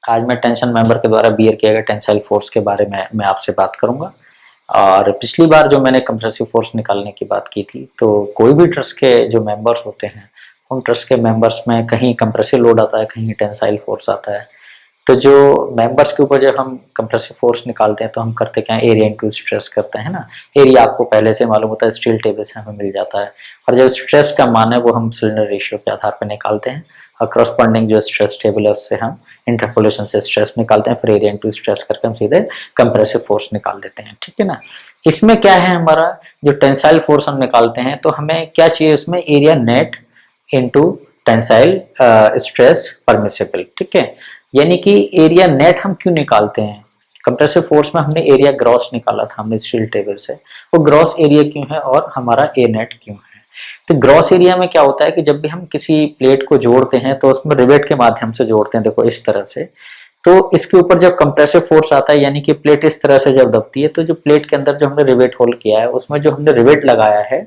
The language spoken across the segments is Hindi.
आज मैं टेंशन मेंबर के द्वारा बियर किया गया टेंसाइल फोर्स के बारे में मैं आपसे बात करूंगा। और पिछली बार जो मैंने कंप्रेसिव फोर्स निकालने की बात की थी, तो कोई भी ट्रस्ट के जो मेंबर्स होते हैं उन ट्रस्ट के मेंबर्स में कहीं कंप्रेसिव लोड आता है, कहीं टेंसाइल फोर्स आता है। तो जो मेंबर्स के ऊपर जब हम कंप्रेसिव फोर्स निकालते हैं तो हम करते क्या है, एरिया इनटू स्ट्रेस करते हैं ना। एरिया आपको पहले से मालूम होता है, स्टील टेबल से हमें मिल जाता है। और जो स्ट्रेस का मान है वो हम सिलेंडर रेशियो के आधार पर निकालते हैं और करस्पॉन्डिंग जो स्ट्रेस टेबल है उससे हम इंटरपोलेशन से स्ट्रेस निकालते हैं, फिर एरिया इनटू स्ट्रेस करके हम सीधे कंप्रेसिव फोर्स निकाल देते हैं। ठीक है ना। इसमें क्या है, हमारा जो टेंसाइल फोर्स हम निकालते हैं तो हमें क्या चाहिए, उसमें area net into tensile stress permissible. ठीक है, यानी कि एरिया नेट हम क्यों निकालते हैं, कंप्रेसिव फोर्स में हमने एरिया ग्रॉस निकाला था हमने स्टील टेबल से, वो ग्रॉस एरिया क्यों है और हमारा ए नेट क्यों है। तो ग्रॉस एरिया में क्या होता है कि जब भी हम किसी प्लेट को जोड़ते हैं तो उसमें रिवेट के माध्यम से जोड़ते हैं, देखो इस तरह से। तो इसके ऊपर जब कंप्रेसिव फोर्स आता है, यानी कि प्लेट इस तरह से जब दबती है, तो जो प्लेट के अंदर जो हमने रिवेट होल किया है उसमें जो हमने रिवेट लगाया है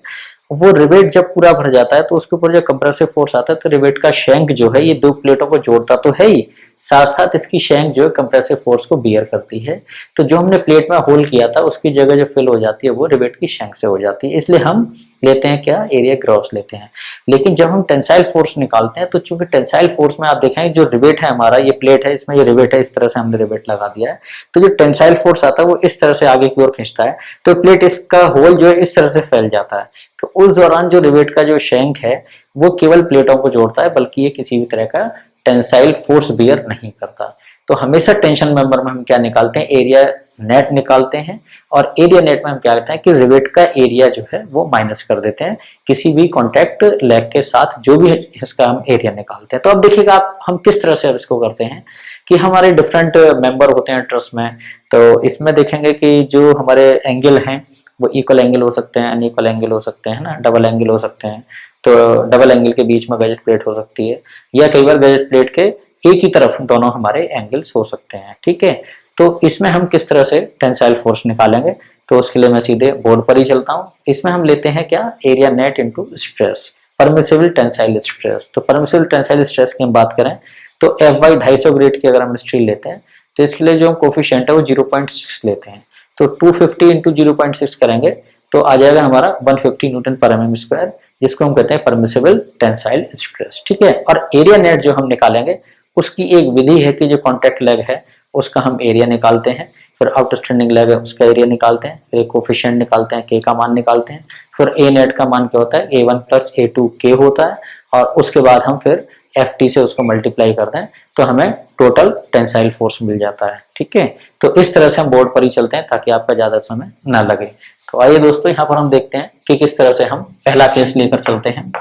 वो रिवेट जब पूरा भर जाता है तो उसके ऊपर जब कंप्रेसिव फोर्स आता है तो रिवेट का शैंक जो है ये दो प्लेटों को जोड़ता तो है ही, साथ साथ इसकी शैंक जो है कंप्रेसिव फोर्स को बियर करती है। तो जो हमने प्लेट में होल किया था उसकी जगह जो फिल हो जाती है वो रिवेट की शैंक से हो जाती है, इसलिए हम लेते हैं क्या, एरिया ग्रॉस लेते हैं। लेकिन जब हम टेंसाइल फोर्स निकालते हैं तो चूंकि टेंसाइल फोर्स में आप देखेंगे जो रिवेट है हमारा, ये प्लेट है, इसमें ये रिवेट है, इस तरह से हमने रिवेट लगा दिया है, तो जो टेंसाइल फोर्स आता है वो इस तरह से आगे की ओर खींचता है, तो प्लेट इसका होल जो है इस तरह से फैल जाता है। तो उस दौरान जो रिवेट का जो शैंक है वो केवल प्लेटों को जोड़ता है, बल्कि ये किसी भी तरह का टेंसाइल फोर्स बियर नहीं करता। तो हमेशा टेंशन मेंबर में हम क्या निकालते हैं, एरिया नेट निकालते हैं, और एरिया नेट में हम क्या करते हैं कि रिवेट का एरिया जो है वो माइनस कर देते हैं किसी भी कॉन्टैक्ट लेग के साथ, जो भी इसका हम एरिया निकालते हैं। तो अब देखिएगा आप हम किस तरह से अब इसको करते हैं कि हमारे डिफरेंट मेंबर होते हैं ट्रस्ट में, तो इसमें देखेंगे कि जो हमारे एंगल हैं वो इक्वल एंगल हो सकते हैं, अनइक्वल एंगल हो सकते हैं ना, डबल एंगल हो सकते हैं। तो डबल एंगल के बीच में गजेट प्लेट हो सकती है, या कई बार गजेट प्लेट के एक ही तरफ दोनों हमारे एंगल्स हो सकते हैं। ठीक है, तो इसमें हम किस तरह से टेंसाइल फोर्स निकालेंगे, तो उसके लिए मैं सीधे बोर्ड पर ही चलता हूँ। इसमें हम लेते हैं क्या, area net into stress permissible tensile stress. तो परमिसिबल टेंसाइल स्ट्रेस की हम बात करें तो Fy 250 ग्रेड की अगर हम स्टील लेते हैं तो इसके लिए जो हम कोफिशिएंट है वो 0.6 लेते हैं, तो 250 इंटू 0.6 करेंगे तो आ जाएगा हमारा 150 न्यूटन पर mm स्क्वायर, जिसको हम कहते हैं परमिसिबल टेंसाइल स्ट्रेस। ठीक है, और एरिया नेट जो हम निकालेंगे उसकी एक विधि है कि जो कॉन्टैक्ट लेग है उसका हम एरिया निकालते हैं, फिर आउटस्टैंडिंग लेग है उसका एरिया निकालते हैं, फिर एक कोफिशिएंट निकालते हैं, के का मान निकालते हैं, फिर ए नेट का मान क्या होता है, A1 प्लस A2 के होता है, और उसके बाद हम फिर FT से उसको मल्टीप्लाई करते हैं तो हमें टोटल टेंसाइल फोर्स मिल जाता है। ठीक है, तो इस तरह से हम बोर्ड पर ही चलते हैं ताकि आपका ज्यादा समय ना लगे। तो आइए दोस्तों यहाँ पर हम देखते हैं कि किस तरह से हम पहला केस लेकर चलते हैं।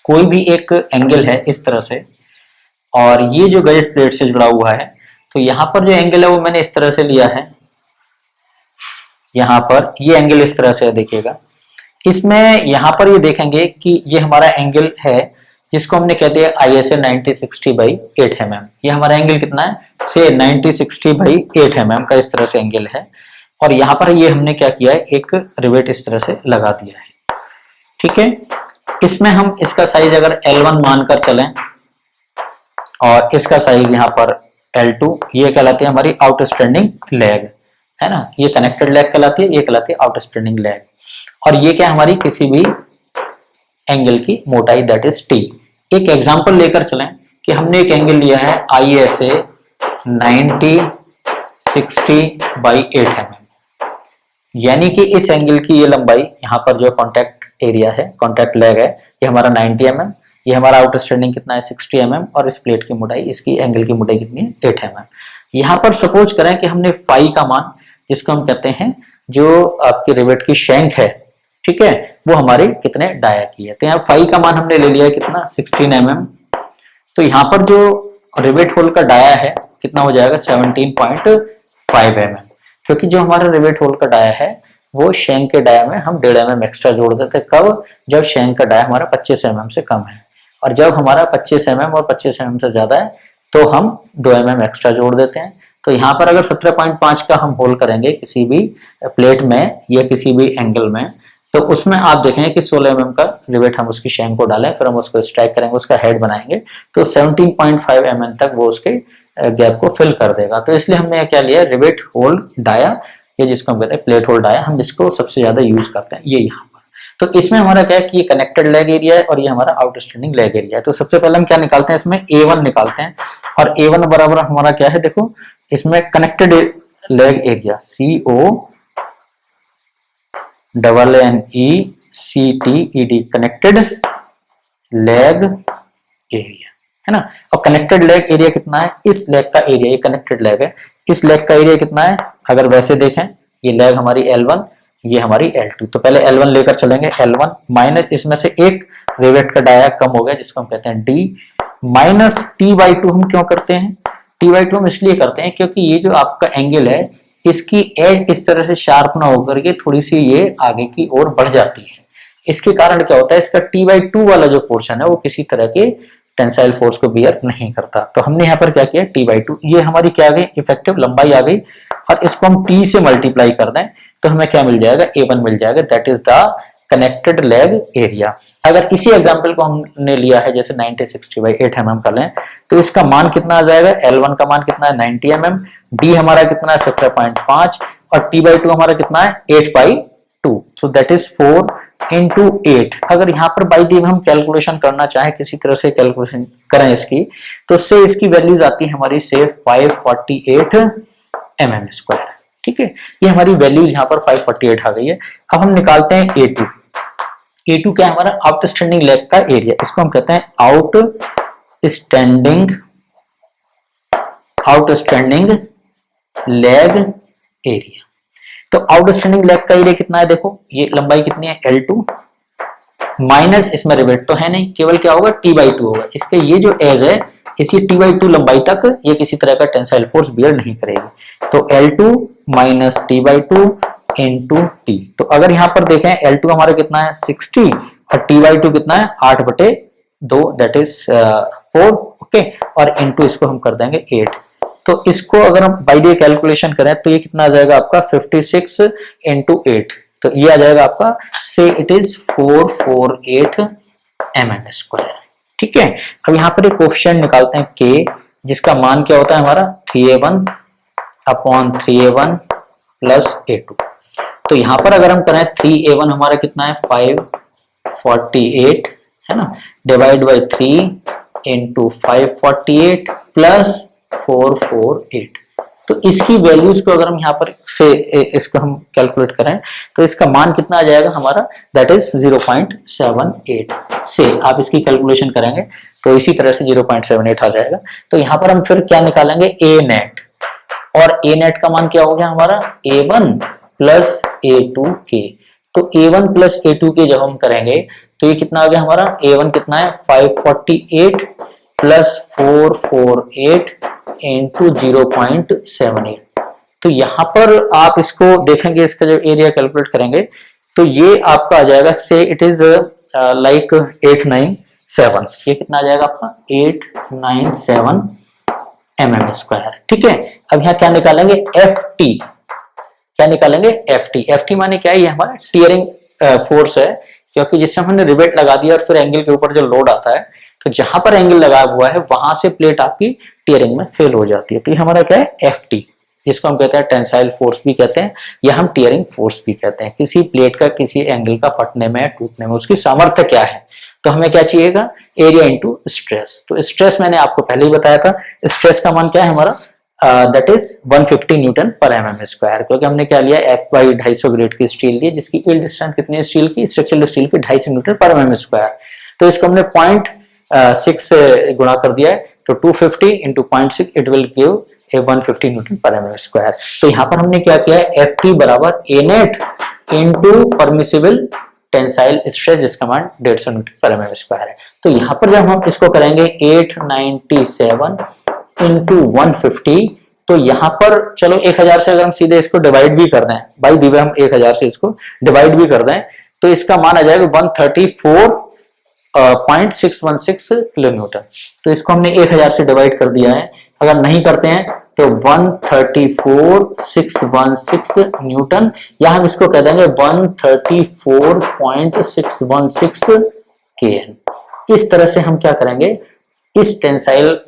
कोई भी एक एंगल है इस तरह से, और ये जो गजेट प्लेट से जुड़ा हुआ है, तो यहाँ पर जो एंगल है वो मैंने इस तरह से लिया है, यहाँ पर ये एंगल इस तरह से है, देखिएगा। इसमें यहाँ पर ये देखेंगे कि ये हमारा एंगल है जिसको हमने कहते हैं ISA 9060/8 mm। ये हमारा एंगल कितना है, से 9060/8 mm का इस तरह से एंगल है, और यहाँ पर ये हमने क्या किया है, एक रिवेट इस तरह से लगा दिया है। ठीक है, इसमें हम इसका साइज अगर L1 मानकर चलें और इसका साइज यहाँ पर L2, ये कहलाती है हमारी आउटस्टैंडिंग लेग, है ना, ये कनेक्टेड लेग कहलाती है, ये कहलाती है आउटस्टैंडिंग लेग, और ये क्या हमारी किसी भी एंगल की मोटाई दैट इज T। एक एग्जांपल लेकर चलें कि हमने एक एंगल लिया है ISA 9060/8 mm, यानी कि इस एंगल की ये लंबाई, यहाँ पर जो कॉन्टैक्ट एरिया है, कॉन्टैक्ट लेग है, ये हमारा 90 mm, ये हमारा आउटस्टैंडिंग कितना है 60 mm, और इस प्लेट की मोटाई, इसकी एंगल की मोटाई कितनी है 8 mm। यहाँ पर सपोज करें कि हमने फाई का मान, जिसको हम कहते हैं जो आपके रिवेट की शैंक है, ठीक है, वो हमारे कितने डाया की है, तो यहाँ फाई का मान हमने ले लिया है कितना 16 mm। तो यहाँ पर जो रिवेट होल का डाया है कितना हो जाएगा 17.5 mm, क्योंकि जो हमारा रिवेट होल का डाया है वो शैंक के डाया में हम 1.5 mm एक्स्ट्रा जोड़ देते हैं। कब, जब शैंक का डाया हमारा 25 mm से कम है, और जब हमारा 25 mm और 25 mm से ज्यादा है तो हम 2 mm एक्स्ट्रा जोड़ देते हैं। तो यहाँ पर अगर 17.5 का हम होल करेंगे किसी भी प्लेट में या किसी भी एंगल में, तो उसमें आप देखेंगे कि 16 mm का रिवेट हम उसकी शैंक को डालें, फिर हम उसको स्ट्राइक करेंगे, उसका हेड बनाएंगे, तो 17.5 mm तक वो उसके गैप को फिल कर देगा। तो इसलिए हमने क्या लिया, रिवेट होल्ड डाया, ये जिसको हम कहते हैं प्लेट होल्ड डाया, हम इसको सबसे ज्यादा यूज करते हैं ये यहाँ पर। तो इसमें हमारा क्या है कि ये कनेक्टेड लेग एरिया है और ये हमारा आउटस्टैंडिंग लेग एरिया है। तो सबसे पहले हम क्या निकालते हैं, इसमें A1 निकालते हैं, और A1 बराबर हमारा क्या है, देखो इसमें connected leg area CONNECTED connected leg area है ना। और कनेक्टेड लेग एरिया कितना है, इस लेग का एरिया, ये कनेक्टेड लेग है, इस लेग का एरिया कितना है, अगर वैसे देखें ये लेग हमारी L1, ये हमारी L2। तो पहले L1 लेकर चलेंगे, L1 माइनस इसमें से एक रिवेट का डाया कम हो गया जिसको हम कहते हैं D माइनस T/2। हम क्यों करते हैं T/2, हम इसलिए करते हैं क्योंकि ये जो आपका एंगल है इसकी एज इस तरह से शार्प ना होकर के थोड़ी सी ये आगे की ओर बढ़ जाती है। इसके कारण क्या होता है, इसका T/2 वाला जो पोर्शन है वो किसी तरह के टेंसाइल फोर्स को बियर नहीं करता। तो हमने यहाँ पर क्या किया, T/2, ये हमारी क्या आ गई, इफेक्टिव लंबाई आ गई, और इसको हम T से मल्टीप्लाई कर दें तो हमें क्या मिल जाएगा, A1 मिल जाएगा, that is the connected leg area. अगर इसी एग्जांपल को हमने लिया है जैसे 90/60/8 mm का लें, तो इसका मान कितना आ जाएगा, L1 का मान कितना है 90 mm, D हमारा कितना है 17.5, और T/2 हमारा कितना है 8/2। So that is 4 into 8। अगर यहाँ पर बाई दी हम कैलकुलेशन करना चाहें, किसी तरह से कैलकुलेशन करें इसकी, तो उससे इसकी वैल्यूज आती है हमारी से 548 mm²। ठीक है, ये हमारी वैल्यू यहाँ पर 548 आ गई है। अब हम निकालते हैं A2। A2 क्या है हमारा, आउटस्टैंडिंग लेग का एरिया, इसको हम कहते हैं आउटस्टैंडिंग लेग एरिया। तो आउटस्टैंडिंग लेग का एरिया कितना है, देखो ये लंबाई कितनी है L2 माइनस, इसमें रिवेट तो है नहीं, केवल क्या होगा T/2 होगा। इसके ये जो एज है इसी T/2 लंबाई तक ये किसी तरह का टेंसाइल फोर्स बियर नहीं करेगी। तो L2 minus T/2 into T। तो अगर यहाँ पर देखें L2 हमारा कितना है 60 और T/2 कितना है 8/2, दैट इज 4। ओके, और इंटू इसको हम कर देंगे 8। तो इसको अगर हम बाई द कैलकुलेशन करें तो ये कितना आ जाएगा आपका 56 इंटू 8। तो ये आ जाएगा आपका से इट इज 448 mm²। ठीक है, अब यहाँ पर एक कोफिशिएंट निकालते हैं K, जिसका मान क्या होता है हमारा 3A1/3A1 प्लस A2। तो यहाँ पर अगर हम करें 3A1 हमारा कितना है 548 है ना, डिवाइड बाई 3 इंटू 548 प्लस 448। तो इसकी वैल्यूज को अगर हम यहाँ पर से इसको हम कैलकुलेट करें तो इसका मान कितना आ जाएगा हमारा, दैट इज 0.78। से आप इसकी कैलकुलेशन करेंगे तो इसी तरह से 0.78 आ जाएगा। तो यहाँ पर हम फिर क्या निकालेंगे, A नेट, और A नेट का मान क्या हो गया हमारा A1 प्लस A2K। तो A1 प्लस A2K जब हम करेंगे तो ये कितना आ गया हमारा, A1 कितना है 548 प्लस 448 इंटू 0.78। तो यहाँ पर आप इसको देखेंगे, इसका जब एरिया कैलकुलेट करेंगे तो ये आपका आ जाएगा से इट इज लाइक 897। ये कितना आ जाएगा आपका 897 mm²। ठीक है, अब यहाँ क्या निकालेंगे FT। क्या निकालेंगे FT। FT माने क्या है, ये हमारा टीयरिंग फोर्स है, क्योंकि जिससे हमने रिवेट लगा दिया और फिर एंगल के ऊपर जो लोड आता है तो जहां पर एंगल लगा हुआ है वहां से प्लेट आपकी टीयरिंग में फेल हो जाती है। तो ये हमारा क्या है FT, जिसको हम कहते हैं टेंसाइल फोर्स भी कहते हैं या हम टीयरिंग फोर्स भी कहते हैं। किसी प्लेट का किसी एंगल का फटने में टूटने में उसकी सामर्थ्य क्या है, तो हमें क्या चाहिएगा, एरिया इंटू स्ट्रेस। तो स्ट्रेस मैंने आपको पहले ही बताया था, स्ट्रेस का मान क्या है हमारा, दैट इज 150 न्यूटन पर mm²। क्योंकि हमने क्या लिया F/250 ग्रेड की स्टील ली, जिसकी यील्ड स्ट्रेंथ कितनी है स्टील की, स्ट्रक्चरल स्टील की 250 न्यूटन पर mm²। तो इसको हमने 0.6 से गुणा कर दिया है, तो 250 into 0.6 it will give 150 Newton पर mm²। तो यहाँ पर हमने क्या किया है, FT बराबर A net into permissible tensile stress, जिसका मान 150 न्यूटन पर mm² है। तो यहाँ पर जब हम इसको करेंगे 897 इंटू 150, तो यहाँ पर चलो 1000 से अगर हम सीधे इसको डिवाइड भी कर दें, बाई दी वे हम 1000 से इसको डिवाइड भी कर दें तो इसका मान आ जाएगा 134.616 किलोन्यूटन। तो इसको हमने 1000 से डिवाइड कर दिया है, अगर नहीं करते हैं तो 134.616 न्यूटन, या हम इसको कह देंगे 134.616 kN। इस तरह से हम क्या करेंगे, इस टेंसाइल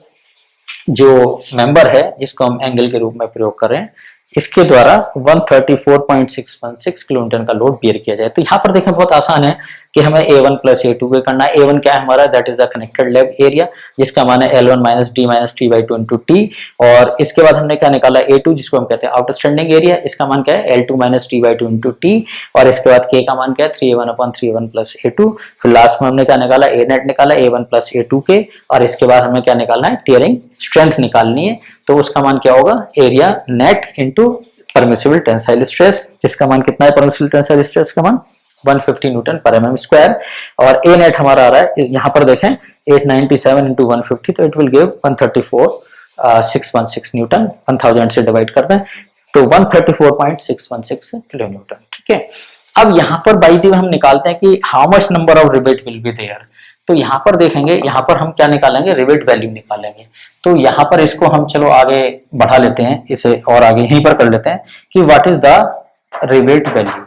जो मेंबर है जिसको हम एंगल के रूप में प्रयोग कर रहे हैं, इसके द्वारा 134.616 किलोन्यूटन का लोड बियर किया जाए। तो यहाँ पर देखें बहुत आसान है कि हमें A1 प्लस A2 को करना है। A1 क्या है हमारा, that is the connected leg area, जिसका मान है L1 minus D minus T by two into T. और इसके बाद हमने क्या निकाला, A2 जिसको हम कहते हैं आउटस्टैंडिंग एरिया, इसका मान क्या है L2 minus T by two into T. और इसके बाद K का मान क्या है 3A1 upon 3A1 plus A2। फिर लास्ट में हमने क्या निकाला, A नेट निकाला A1 प्लस A2 के। और इसके बाद हमें क्या निकालना है, टियरिंग स्ट्रेंथ निकालनी है। तो उसका मान क्या होगा, area net into permissible tensile stress, जिसका मान कितना है, परमिसिबल टेंसाइल स्ट्रेस का मान 150 न्यूटन पर mm स्क्वायर। और ए नेट हमारा आ रहा है, यहाँ पर देखें 897 इंटू 150, तो इट विल गिव 134.616 न्यूटन। 1000 से डिवाइड कर दें तो 134.616 किलो न्यूटन। ठीक है, अब यहाँ पर बाई द वे हम निकालते हैं कि how much number of rivet will be there. तो यहाँ पर देखेंगे, यहाँ पर हम क्या निकालेंगे, रिवेट वैल्यू निकालेंगे। तो यहाँ पर इसको हम चलो आगे बढ़ा लेते हैं, इसे और आगे यहीं पर कर लेते हैं कि what is the rivet value.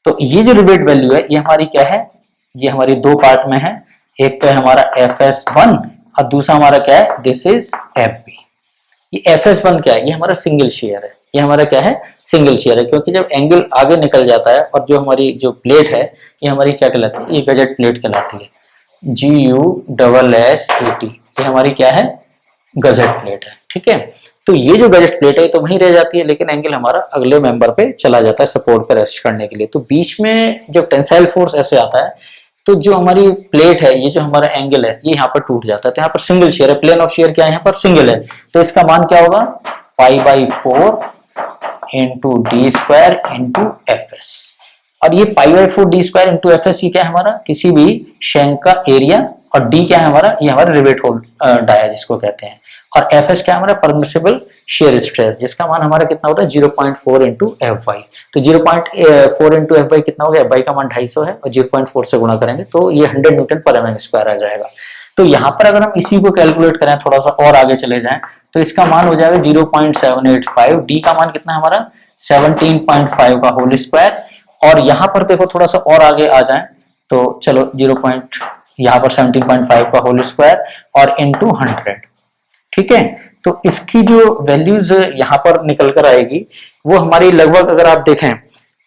तो ये जो रिवेट वैल्यू है ये हमारी क्या है, ये हमारी दो पार्ट में है। एक तो है हमारा FS1 और दूसरा हमारा क्या है, दिस इज FB। ये FS1 क्या है, ये हमारा सिंगल शेयर है, ये हमारा क्या है, सिंगल शेयर है। क्योंकि जब एंगल आगे निकल जाता है और जो हमारी जो प्लेट है ये हमारी क्या कहलाती है, ये गजेट प्लेट कहलाती है, GUSSAT। ये हमारी क्या है, गजेट प्लेट है। ठीक है, तो ये जो गजेट प्लेट है तो वहीं रह जाती है, लेकिन एंगल हमारा अगले मेंबर पे चला जाता है सपोर्ट पे रेस्ट करने के लिए। तो बीच में जब टेंसाइल फोर्स ऐसे आता है तो जो हमारी प्लेट है, ये जो हमारा एंगल है ये यहाँ पर टूट जाता है। तो यहाँ पर सिंगल शेयर है, प्लेन ऑफ शेयर क्या है, यहाँ पर सिंगल है। तो इसका मान क्या होगा, π/4 into d square into FS। और ये π/4 डी स्क्वायर इंटू FS ये क्या है हमारा, किसी भी शैंक का एरिया। और डी क्या है हमारा, ये हमारा रिवेट होल डाया जिसको कहते हैं। और FS क्या है हमारा, परमिसिबल शेयर स्ट्रेस, जिसका मान हमारा कितना होता है 0.4 इंटू FY। तो 0.4 इंटू FY कितना हो गया, FY का मान 250 है और 0.4 से गुणा करेंगे तो ये 100 न्यूटन पर mm स्क्वायर आ जाएगा। तो यहाँ पर अगर हम इसी को कैलकुलेट करें, थोड़ा सा और आगे चले जाएं, तो इसका मान हो जाएगा 0.785। डी का मान कितना है हमारा 17.5 का होल स्क्वायर। और यहाँ पर देखो थोड़ा सा और आगे आ जाए तो चलो 0. यहाँ पर 17.5 का होल स्क्वायर और इंटू 100। ठीक है, तो इसकी जो वैल्यूज यहाँ पर निकल कर आएगी वो हमारी लगभग, अगर आप देखें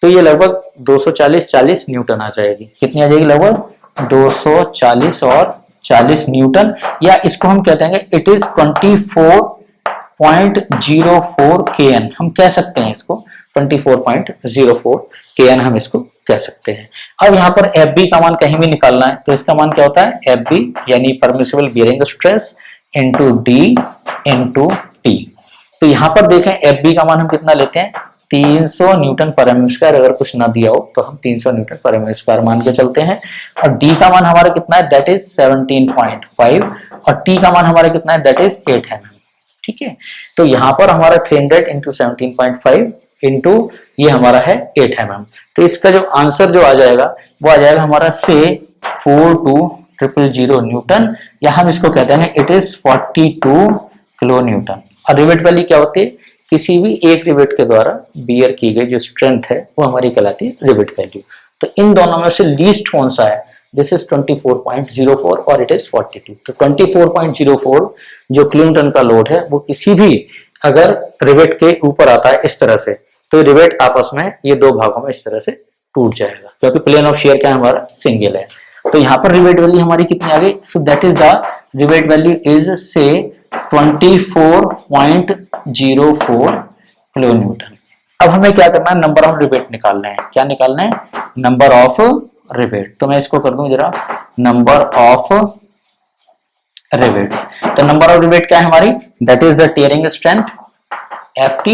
तो ये लगभग 240 न्यूटन आ जाएगी। कितनी आ जाएगी, लगभग 240 और 40 न्यूटन। या इसको हम कहते हैं इट इज 24.04 kN, हम कह सकते हैं इसको 24.04 kN हम इसको कह सकते हैं। अब यहाँ पर FB का मान कहीं भी निकालना है तो इसका मान क्या होता है, FB यानी permissible bearing stress into D into T. तो यहाँ पर देखें FB का मान हम कितना लेते हैं, 300 न्यूटन पर mm स्क्वायर। अगर कुछ ना दिया हो तो हम 300 न्यूटन पर mm स्क्वायर मान के चलते हैं। और डी का मान हमारा कितना है, दैट इज 17.5। और टी का मान हमारा कितना है, दैट इज 8 mm। ठीक है, तो यहाँ पर हमारा 300 इंटू 17.5 इंटू ये हमारा है 8 mm। तो इसका जो आंसर जो आ जाएगा वो आ जाएगा हमारा से 42,000 न्यूटन, या हम इसको कहते हैं इट इज 42 किलो न्यूटन। और रिवेट वैल्यू क्या होती है, किसी भी एक रिवेट के द्वारा बियर की गई जो स्ट्रेंथ है वो हमारी कहलाती है रिवेट वैल्यू। तो इन दोनों में से लीस्ट कौन सा है, दिस इज 24.04 और इट इज 42। तो 24.04 जो किलो न्यूटन का लोड है वो किसी भी अगर रिवेट के ऊपर आता है इस तरह से, तो रिवेट आपस में ये दो भागों में इस तरह से टूट जाएगा, क्योंकि प्लेन ऑफ शेयर क्या है हमारा, सिंगल है। तो यहाँ पर रिवेट वैल्यू हमारी कितनी आ गई, so that is the rivet value is से 24.04 किलो न्यूटन। अब हमें क्या करना है, नंबर ऑफ रिवेट निकालना है। क्या निकालना है, नंबर ऑफ रिवेट। तो मैं इसको कर दूं जरा, नंबर ऑफ रिवेट्स। तो नंबर ऑफ रिवेट क्या है हमारी, that is the tearing strength FT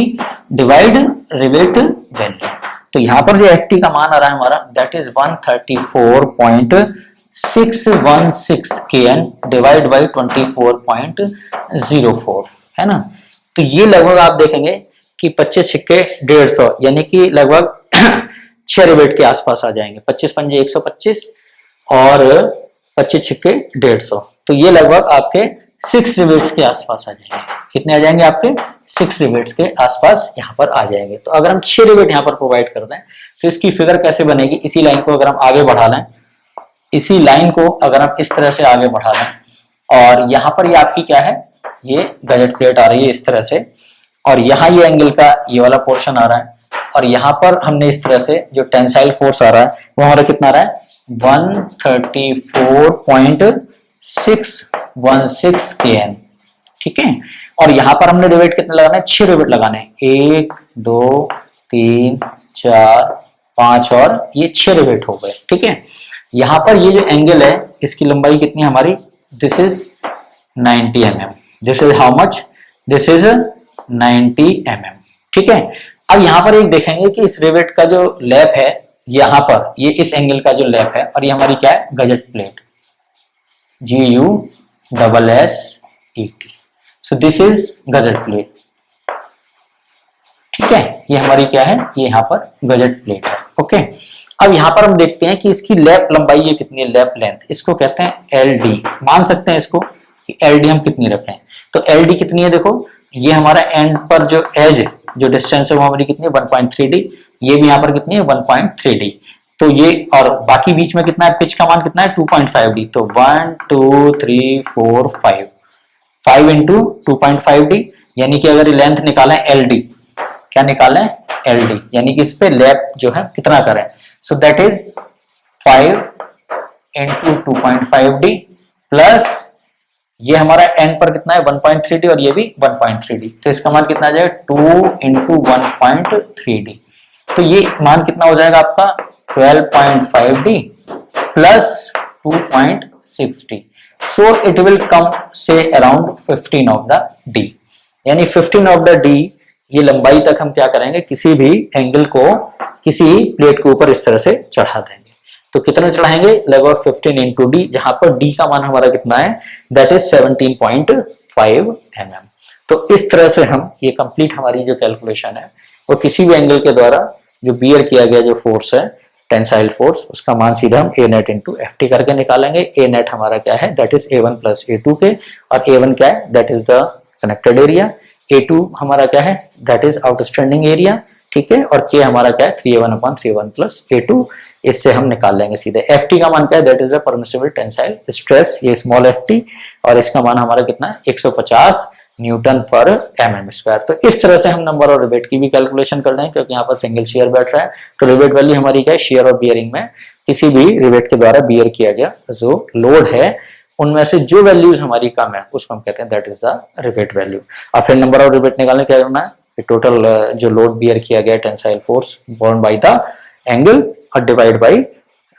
divide rivet value. तो यहाँ पर जो FT का मान आ रहा है हमारा, that is 134.616 kN divide by 24.04 है ना। तो ये लगभग आप देखेंगे कि 25 सिक्के 150, यानी कि लगभग 6 रिवेट के आसपास आ जाएंगे। 25 पंजे 125 और 25 सिक्के 150, तो ये लगभग आपके 6 रिवेट्स के आसपास आ जाएंगे। कितने आ जाएंगे आपके, 6 रिवेट्स के आसपास यहाँ पर आ जाएंगे। तो अगर हम 6 रिवेट यहाँ पर प्रोवाइड कर दें तो इसकी फिगर कैसे बनेगी, इसी लाइन को अगर हम आगे बढ़ा लें, इसी लाइन को अगर हम इस तरह से आगे बढ़ा लें, और यहाँ पर ये आपकी क्या है, ये गजेट प्लेट आ रही है इस तरह से, और यहाँ ये एंगल का ये वाला पोर्शन आ रहा है, और यहाँ पर हमने इस तरह से जो टेंसाइल फोर्स आ रहा है वो हमारा कितना आ रहा है 134.616 kN, ठीक है। और यहाँ पर हमने रिवेट कितने लगाने हैं, 6 रिवेट लगाने हैं, 1 2 3 4 5 और ये 6 रिवेट हो गए, ठीक है। यहाँ पर ये जो एंगल है इसकी लंबाई कितनी है हमारी, this is 90 mm, this is how much, this is 90 mm, ठीक है। अब यहाँ पर एक देखेंगे कि इस रिवेट का जो लैप है यहाँ पर, ये इस एंगल का जो लैप है, और ये हमारी क्या है gazette plate, GUSSET, so this is gazette plate, ठीक है। ये हमारी क्या है, ये यहाँ पर गजेट प्लेट है, ओके। अब यहाँ पर हम देखते हैं कि इसकी लैप लंबाई ये कितनी है, लैप लेंथ, इसको कहते हैं LD, मान सकते हैं इसको कि LD हम कितनी रखें, तो LD कितनी है, देखो ये हमारा एंड पर जो एज जो डिस्टेंस है वो हमारी कितनी है 1.3D, ये भी यहाँ पर कितनी है 1.3D, तो ये और बाकी बीच में कितना है, पिच का मान कितना है 2.5D, तो 1 2 3 4 5 इंटू 2.5D, यानी कि अगर लेंथ निकालें LD, क्या निकालें LD, यानी कि इस पे लैप जो है कितना करें, so that is 5 into 2.5D plus ये हमारा एंड पर कितना है 1.3D और ये भी 1.3D, तो इसका मान कितना आ जाएगा 2 इंटू 1.3D, तो ये मान कितना हो जाएगा आपका 12.5D plus 2.6D, so it will come से अराउंड 15 ऑफ द D, यानी 15 ऑफ द D, ये लंबाई तक हम क्या करेंगे, किसी भी एंगल को किसी प्लेट के ऊपर इस तरह से चढ़ा देंगे, तो कितना चढ़ाएंगे लगभग 15 इंटू D, जहां पर D का मान हमारा कितना है, दैट इज 17.5 mm। तो इस तरह से हम ये कंप्लीट हमारी जो कैलकुलेशन है वो किसी भी एंगल के द्वारा जो बियर किया गया जो फोर्स है टेंसाइल फोर्स, उसका मान सीधा हम A नेट इंटू FT करके निकालेंगे। A नेट हमारा क्या है, that is A1 plus A2 के, और A1 क्या है, that is the connected area, A2 हमारा क्या है, दैट इज आउटस्टैंडिंग एरिया, ठीक है, और K हमारा क्या है 3A1/3A1 प्लस A2, इससे हम निकाल लेंगे सीधे। FT का मान क्या है, that is the permissible tensile stress, ये स्मॉल FT, और इसका मान हमारा कितना है 150 न्यूटन पर mm स्क्वायर। तो इस तरह से हम नंबर और रिवेट की भी कैलकुलेशन कर रहे हैं, क्योंकि यहाँ पर सिंगल शेयर बैठ रहा है, तो रिवेट वैल्यू हमारी क्या है, शेयर और बियरिंग में किसी भी रिवेट के द्वारा बियर किया गया जो लोड है उनमें से जो वैल्यूज हमारी कम है उसको हम कहते हैं that is the rivet value. और फिर नंबर और रिवेट निकालने क्या करना है, टोटल जो लोड बियर किया गया tensile force borne by the angle और divide by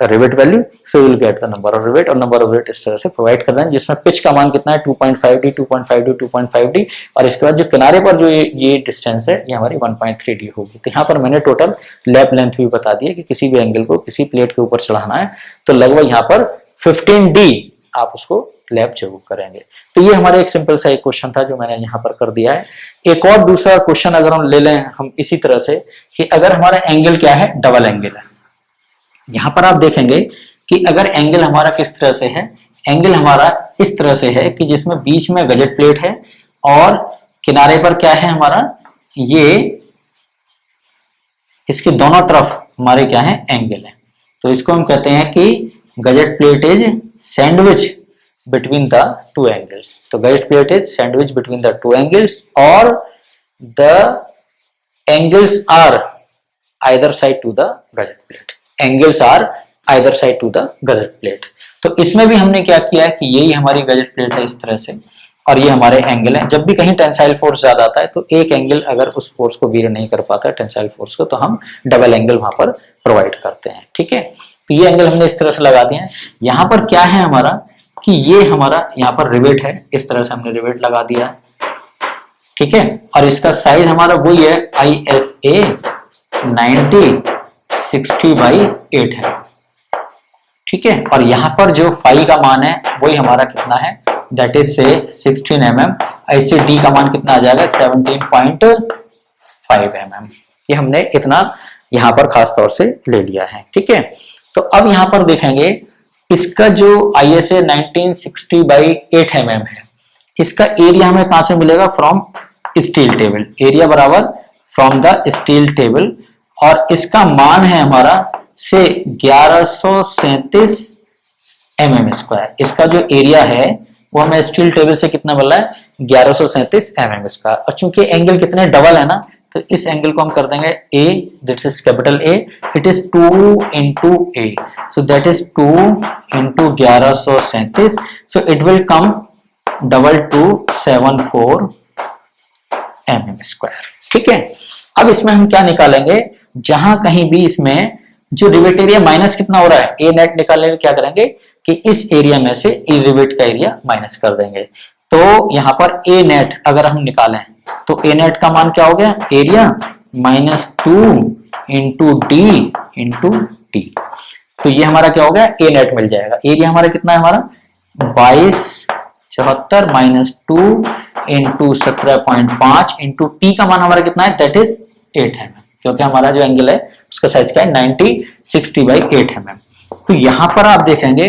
rivet value, so will get the number of rivet, और नंबर ऑफ रिवेट इस तरह से प्रोवाइड कर रहे हैं, जिसमें पिच का मान कितना है 2.5D 2.5D 2.5D, और इसके बाद जो किनारे पर जो ये डिस्टेंस है ये हमारी 1.3D होगी। तो यहाँ पर मैंने टोटल लैप लेंथ भी बता दी है कि किसी भी एंगल को किसी प्लेट के ऊपर चढ़ाना है तो लगभग यहाँ पर 15D आप उसको लैप जरूर करेंगे। तो ये हमारा एक सिंपल सा एक क्वेश्चन था जो मैंने यहाँ पर कर दिया है। एक और दूसरा क्वेश्चन अगर हम ले लें हम इसी तरह से कि अगर हमारा एंगल क्या है, डबल एंगल है, यहाँ पर आप देखेंगे कि अगर एंगल हमारा किस तरह से है, एंगल हमारा इस तरह से है कि जिसमें बीच में गजेट प्लेट है और किनारे पर क्या है हमारा, ये इसके दोनों तरफ हमारे क्या है एंगल है, तो इसको हम कहते हैं कि gusset plate is sandwich between the two angles. तो gusset plate is sandwich between the two angles और the angles are either side to the gusset plate, angles are either side to the gusset plate. तो इसमें भी हमने क्या किया है कि यही हमारी गजेट प्लेट है इस तरह से, और ये हमारे एंगल है। जब भी कहीं टेंसाइल फोर्स ज्यादा आता है तो एक एंगल अगर उस फोर्स को बीयर नहीं कर पाता है टेंसाइल फोर्स को, तो हम डबल एंगल वहां पर प्रोवाइड करते हैं, ठीक है। तो ये एंगल हमने इस तरह से लगा दिए हैं। यहाँ पर क्या है हमारा कि ये हमारा यहाँ पर रिवेट है, इस तरह से हमने रिवेट लगा दिया है, ठीक है, और इसका साइज हमारा वही है ISA 90/60/8 है, ठीक है, और यहाँ पर जो फाई का मान है वही हमारा कितना है, दैट इज से 16 mm, ऐसे D का मान कितना आ जाएगा 17.5 mm। ये हमने इतना यहाँ पर खास तौर से ले लिया है, ठीक है। तो अब यहाँ पर देखेंगे इसका जो ISA 1960/8 mm है, इसका एरिया हमें कहां से मिलेगा, फ्रॉम स्टील टेबल, एरिया बराबर फ्रॉम द स्टील टेबल, और इसका मान है हमारा से 1137 mm स्क्वायर। इसका जो एरिया है वो हमें स्टील टेबल से कितना मिल रहा है 1137 mm स्क्वायर। और चूंकि एंगल कितने डबल है ना, तो इस एंगल को हम कर देंगे A, this is capital A, it is 2 into A, so that is 2 into 1137, so it will come 2274 mm square. ठीक है, अब इसमें हम क्या निकालेंगे, जहां कहीं भी इसमें जो रिवेट एरिया माइनस कितना हो रहा है, ए नेट निकालने में क्या करेंगे कि इस एरिया में से ए रिवेट का एरिया माइनस कर देंगे। तो यहां पर ए नेट अगर हम निकालें तो ए नेट का मान क्या हो गया, area -2 into D into T. तो ये हमारा क्या हो गया, ए नेट मिल जाएगा। एरिया हमारा कितना है, हमारा 2274 -2 इंटू 17.5 इंटू टी का मान हमारा कितना है, दैट इज 8 mm, क्योंकि हमारा जो एंगल है उसका साइज क्या है 90/60/8 mm। तो यहां पर आप देखेंगे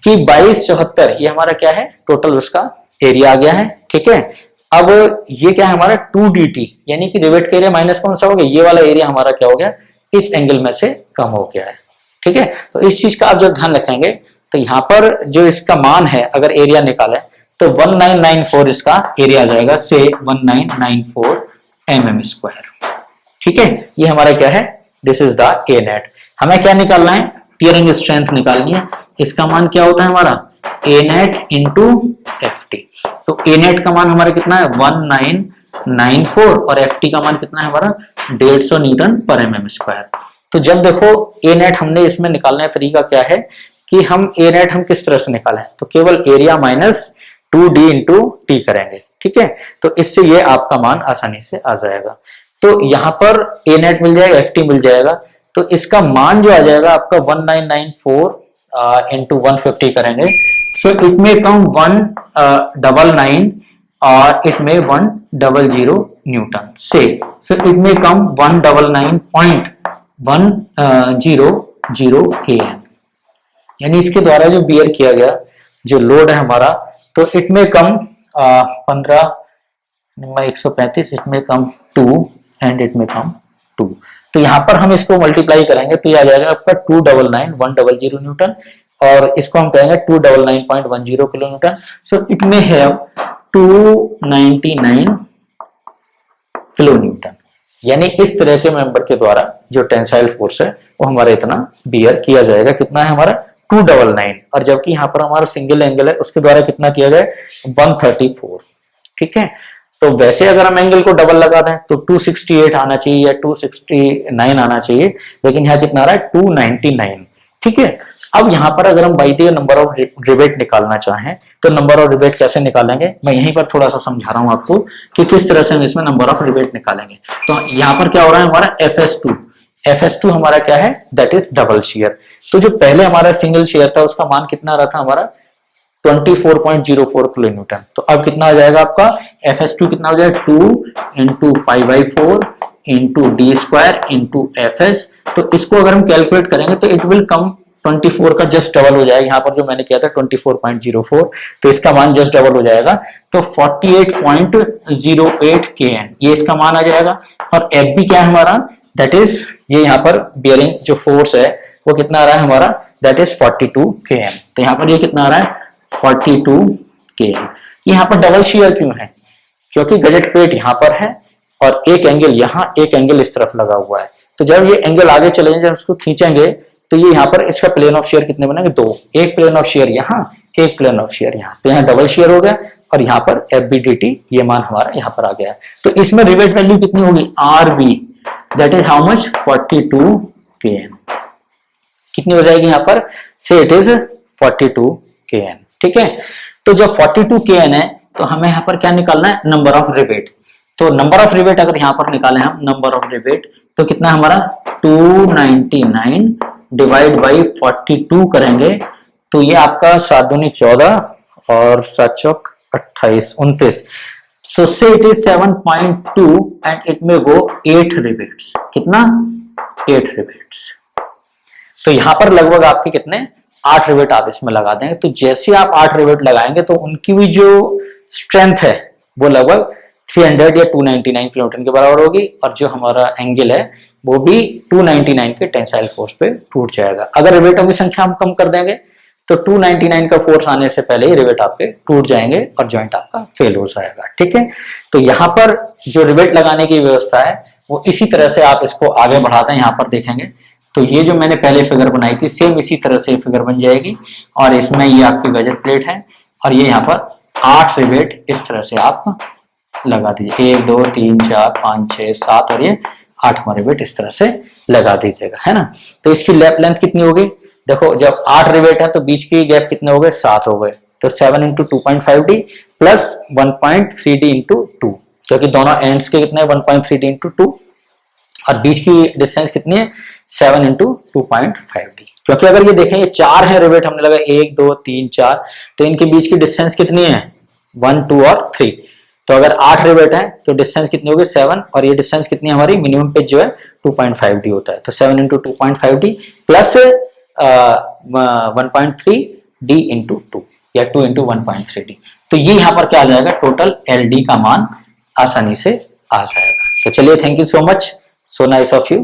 कि 2274 ये हमारा क्या है, टोटल उसका एरिया आ गया है। ठीक है, अब ये क्या है हमारा 2dt, यानी कि रिवेट का एरिया माइनस कौन सा हो गया, ये वाला एरिया हमारा क्या हो गया, इस एंगल में से कम हो गया है। ठीक है, तो इस चीज का आप जब ध्यान रखेंगे तो यहाँ पर जो इसका मान है अगर एरिया निकाले तो 1994 इसका एरिया आ जाएगा, से 1994 mm स्क्वायर। ठीक है, ये हमारा क्या है, this is the A net. हमें क्या निकालना है, टियरिंग स्ट्रेंथ निकालनी है। इसका मान क्या होता है हमारा, ए नेट इंटू एफ टी। तो ए नेट का मान हमारा कितना है 1994 और एफ टी का मान कितना है हमारा 150 न्यूटन पर एम एम स्क्वायर। तो जब देखो ए नेट हमने इसमें निकालने का तरीका क्या है कि हम ए नेट हम किस तरह से निकालें, तो केवल area minus 2d into T करेंगे। ठीक है, तो इससे ये आपका मान आसानी से आ जाएगा। तो यहाँ पर ए नेट मिल जाएगा, एफ टी मिल जाएगा, तो इसका मान जो आ जाएगा आपका 1994 इंटू 150 करेंगे, सो इट में कम 199 और इट में 100 न्यूटन से, सो इट में कम 199.100 kN, यानी इसके द्वारा जो बियर किया गया जो लोड है हमारा, तो इट में कम 135, इट में कम 2 एंड इट में कम 2। तो यहाँ पर हम इसको मल्टीप्लाई करेंगे तो ये आ जाएगा आपका 299.100 न्यूटन, और इसको हम कहेंगे 299.10 किलो न्यूटन। सो इट में हैव 299 किलो न्यूटन, यानी इस तरह के मेंबर के द्वारा जो टेंसाइल फोर्स है वो हमारा इतना बियर किया जाएगा। कितना है हमारा 299, और जबकि यहाँ पर हमारा सिंगल एंगल है उसके द्वारा कितना किया गया 134। ठीक है, तो वैसे अगर हम एंगल को डबल लगा दें तो 268 आना चाहिए या 269 आना चाहिए, लेकिन यहाँ कितना आ रहा है 299। ठीक है, अब यहाँ पर अगर हम by the number of rivet निकालना चाहें तो नंबर ऑफ रिवेट कैसे निकालेंगे, मैं यहीं पर थोड़ा सा समझा रहा हूँ आपको कि किस तरह से हम इसमें नंबर ऑफ रिवेट निकालेंगे। तो यहाँ पर क्या हो रहा है हमारा FS2 हमारा क्या है, दैट इज डबल शेयर। तो जो पहले हमारा सिंगल शेयर था उसका मान कितना रहा था हमारा 24.04 किलो न्यूटन। तो अब कितना आ जाएगा आपका FS2 कितना हो जाएगा 2 into π/4 into d square into FS। तो इसको अगर हम कैलकुलेट करेंगे तो इट विल कम 24 का जस्ट डबल हो जाएगा। यहाँ पर जो मैंने किया था 24.04, तो इसका मान जस्ट डबल हो जाएगा, तो 48.08 kN ये इसका मान आ जाएगा। और FB क्या है हमारा, दैट इज ये यहाँ पर बियरिंग जो फोर्स है वो कितना आ रहा है हमारा, दैट इज 42 kN। तो यहाँ पर ये कितना आ रहा है 42 kN। यहाँ पर डबल शेयर क्यों है, क्योंकि गजेट प्लेट यहाँ पर है और एक एंगल यहाँ, एक एंगल इस तरफ लगा हुआ है। तो जब ये एंगल आगे चले जब उसको खींचेंगे तो ये यहाँ पर इसका प्लेन ऑफ शेयर कितने बनेंगे 2, एक प्लेन ऑफ शेयर यहाँ, एक प्लेन ऑफ शेयर यहाँ, तो यहाँ डबल शेयर हो गया। और यहाँ पर FBDT ये मान हमारा यहाँ पर आ गया। तो इसमें रिवेट वैल्यू कितनी होगी RB, that is how much 42 kN। कितनी हो जाएगी यहाँ पर, से इट इज 42 kN। ठीक है, तो जब 42 kN है तो हमें यहाँ पर क्या निकालना है, नंबर ऑफ रिवेट। तो नंबर ऑफ रिवेट अगर यहाँ पर निकालें हम नंबर ऑफ रिवेट तो कितना हमारा 299 डिवाइड बाई 42 करेंगे तो ये आपका 7 दूनी 14 और 7 चौक 28 29, तो से इट इज 7.2 एंड इट में गो 8 रिवेट्स। कितना 8 रिवेट्स। तो यहां पर लगभग आपके कितने 8 रिवेट आप इसमें लगा देंगे। तो जैसे आप 8 रिवेट लगाएंगे तो उनकी भी जो स्ट्रेंथ है वो लगभग 300 या 299 किलोन्यूटन के बराबर होगी, और जो हमारा एंगल है वो भी 299 के टेंसाइल फोर्स पे टूट जाएगा। अगर रिवेटों की संख्या हम कम कर देंगे तो 299 का फोर्स आने से पहले ही रिवेट आपके टूट जाएंगे और जॉइंट आपका फेल हो जाएगा। ठीक है, तो यहाँ पर जो रिवेट लगाने की व्यवस्था है वो इसी तरह से आप इसको आगे बढ़ाते हैं। यहाँ पर देखेंगे तो ये जो मैंने पहले फिगर बनाई थी सेम इसी तरह से फिगर बन जाएगी, और इसमें ये आपकी गजर प्लेट है और ये यहाँ पर 8 रिवेट इस तरह से आप लगा दीजिए, 1 2 3 4 5 6 7 और ये 8वां रिवेट इस तरह से लगा दीजिएगा, है ना। तो इसकी लैप लेंथ कितनी होगी, देखो जब 8 रिवेट है तो बीच की गैप कितने हो गए, 7 हो गए। तो 7 into 2.5D plus 1.3D into 2, क्योंकि दोनों एंड्स के कितने 1.3D इंटू 2 और बीच की डिस्टेंस कितनी है 7 इंटू 2.5D। क्योंकि अगर ये देखें ये 4 है रिवेट, हमने लगा 1 2 3 4, तो इनके बीच की डिस्टेंस कितनी है 1 2 और 3। तो अगर 8 रिवेट है तो डिस्टेंस कितनी होगी 7, और ये डिस्टेंस कितनी है हमारी मिनिमम पे जो है 2.5D होता है। तो 7 into 2.5D plus 1.3D into 2 या 2 इंटू 1.3D। तो ये यहाँ पर क्या आ जाएगा, टोटल LD का मान आसानी से आ जाएगा। तो चलिए, thank you so much, so nice of you.